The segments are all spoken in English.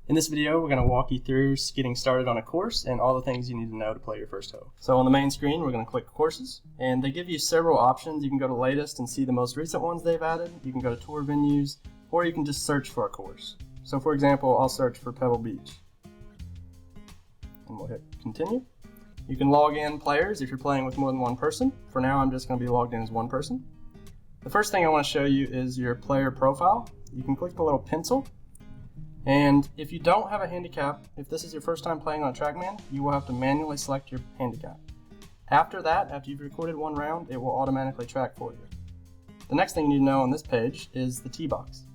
In this video, we're going to walk you through getting started on a course and all the things you need to know to play your first hoe. So on the main screen, we're going to click Courses, and they give you several options. You can go to Latest and see the most recent ones they've added. You can go to Tour Venues, or you can just search for a course. So for example, I'll search for Pebble Beach. And we'll hit Continue. You can log in players if you're playing with more than one person. For now, I'm just going to be logged in as one person. The first thing I want to show you is your player profile. You can click the little pencil. And if you don't have a handicap, if this is your first time playing on Trackman, you will have to manually select your handicap. After that, after you've recorded one round, it will automatically track for you. The next thing you need to know on this page is the tee box.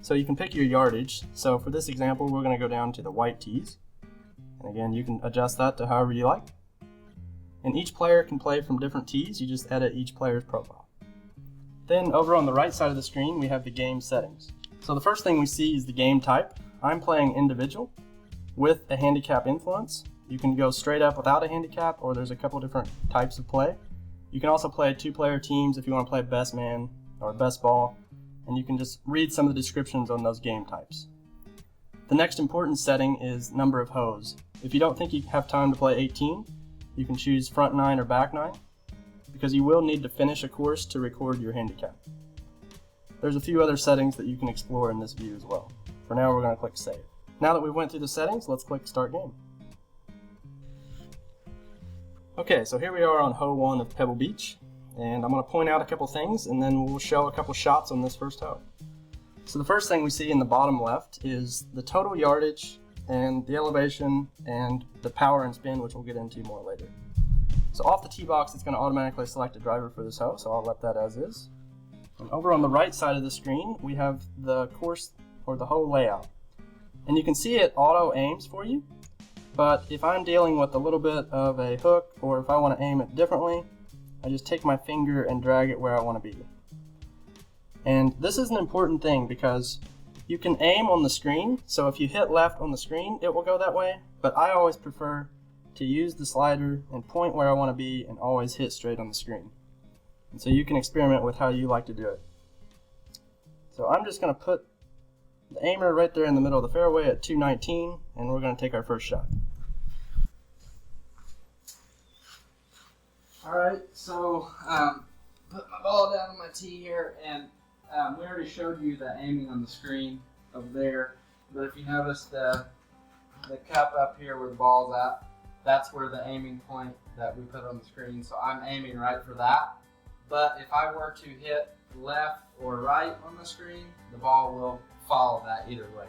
So you can pick your yardage. So for this example, we're going to go down to the white tees. And again, you can adjust that to however you like. And each player can play from different tees. You just edit each player's profile. Then over on the right side of the screen, we have the game settings. So the first thing we see is the game type. I'm playing individual with a handicap influence. You can go straight up without a handicap, or there's a couple different types of play. You can also play two-player teams if you want to play best man or best ball, and you can just read some of the descriptions on those game types. The next important setting is number of hoes. If you don't think you have time to play 18, you can choose front 9 or back 9, because you will need to finish a course to record your handicap. There's a few other settings that you can explore in this view as well. For now, we're going to click Save. Now that we went through the settings, let's click Start Game. Okay, so here we are on hole 1 of Pebble Beach, and I'm going to point out a couple things, and then we'll show a couple shots on this first hole. So the first thing we see in the bottom left is the total yardage and the elevation and the power and spin, which we'll get into more later. So off the tee box, it's going to automatically select a driver for this hole, so I'll let that as is. And over on the right side of the screen, we have the course or the hole layout. And you can see it auto aims for you, but if I'm dealing with a little bit of a hook, or if I want to aim it differently, I just take my finger and drag it where I want to be. And this is an important thing because you can aim on the screen, so if you hit left on the screen, it will go that way, but I always prefer to use the slider and point where I want to be and always hit straight on the screen. And so you can experiment with how you like to do it. So I'm just going to put the aimer right there in the middle of the fairway at 219, and we're going to take our first shot. Alright, so put my ball down on my tee here, and we already showed you the aiming on the screen over there, but if you notice the cup up here where the ball's at, that's where the aiming point that we put on the screen, so I'm aiming right for that. But if I were to hit left or right on the screen, the ball will follow that either way.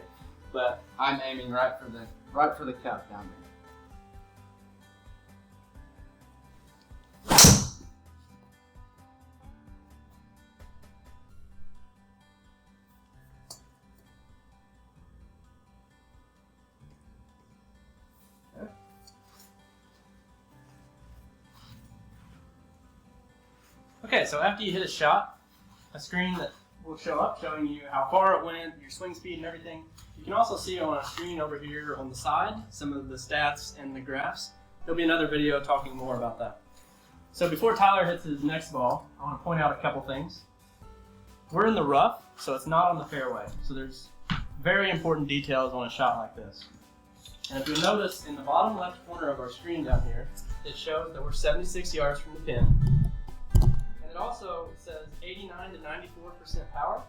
But I'm aiming right for the cup down there. Okay, so after you hit a shot, a screen that will show up showing you how far it went, your swing speed and everything. You can also see on a screen over here on the side some of the stats and the graphs. There'll be another video talking more about that. So before Tyler hits his next ball, I want to point out a couple things. We're in the rough, so it's not on the fairway. So there's very important details on a shot like this. And if you'll notice in the bottom left corner of our screen down here, it shows that we're 76 yards from the pin. It also says 89 to 94% power,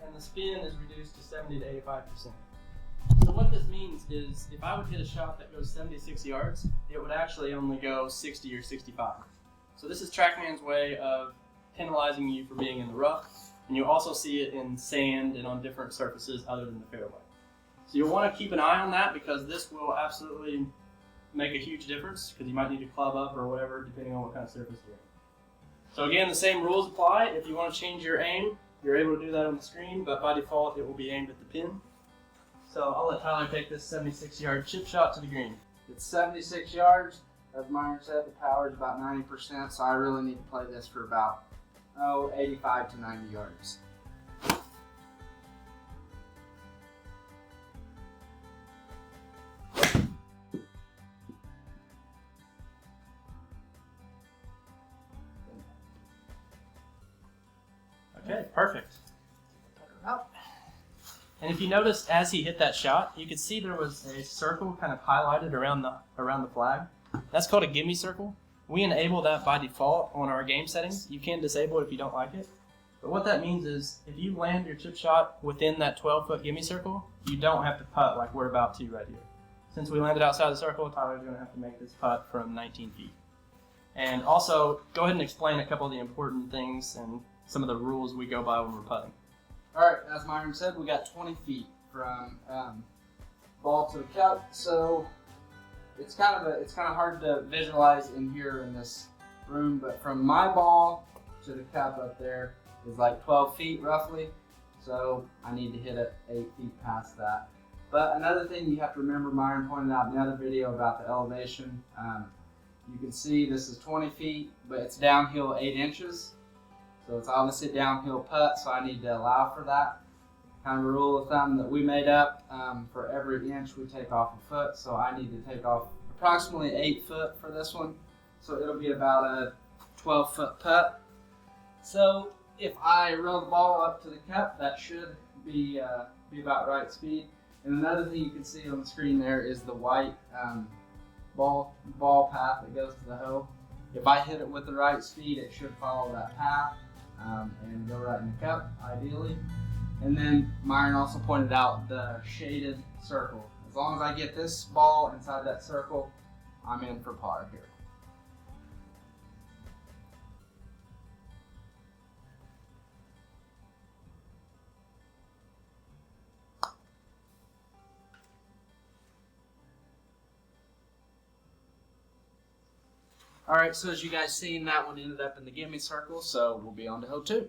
and the spin is reduced to 70 to 85%. So what this means is if I would hit a shot that goes 76 yards, it would actually only go 60 or 65. So this is Trackman's way of penalizing you for being in the rough, and you also see it in sand and on different surfaces other than the fairway. So you'll want to keep an eye on that because this will absolutely make a huge difference because you might need to club up or whatever depending on what kind of surface you're in. So again, the same rules apply. If you want to change your aim, you're able to do that on the screen, but by default, it will be aimed at the pin. So I'll let Tyler take this 76-yard chip shot to the green. It's 76 yards. As Myron said, the power is about 90%, so I really need to play this for about 85 to 90 yards. Okay, perfect. And if you noticed, as he hit that shot, you could see there was a circle kind of highlighted around the flag. That's called a gimme circle. We enable that by default on our game settings. You can disable it if you don't like it. But what that means is, if you land your chip shot within that 12-foot gimme circle, you don't have to putt like we're about to right here. Since we landed outside the circle, Tyler's going to have to make this putt from 19 feet. And also, go ahead and explain a couple of the important things and some of the rules we go by when we're putting. All right, as Myron said, we got 20 feet from ball to the cup, so it's kind of hard to visualize in here in this room. But from my ball to the cup up there is like 12 feet roughly, so I need to hit it 8 feet past that. But another thing you have to remember, Myron pointed out in the other video about the elevation. You can see this is 20 feet, but it's downhill 8 inches. So it's obviously a downhill putt, so I need to allow for that. Kind of a rule of thumb that we made up, for every inch we take off a foot, so I need to take off approximately 8 foot for this one. So it'll be about a 12-foot putt. So if I roll the ball up to the cup, that should be about right speed. And another thing you can see on the screen there is the white ball path that goes to the hole. If I hit it with the right speed, it should follow that path and go right in the cup, ideally. And then Myron also pointed out the shaded circle. As long as I get this ball inside that circle, I'm in for par here. All right, so as you guys seen, that one ended up in the gimme circle, so we'll be on to hole 2.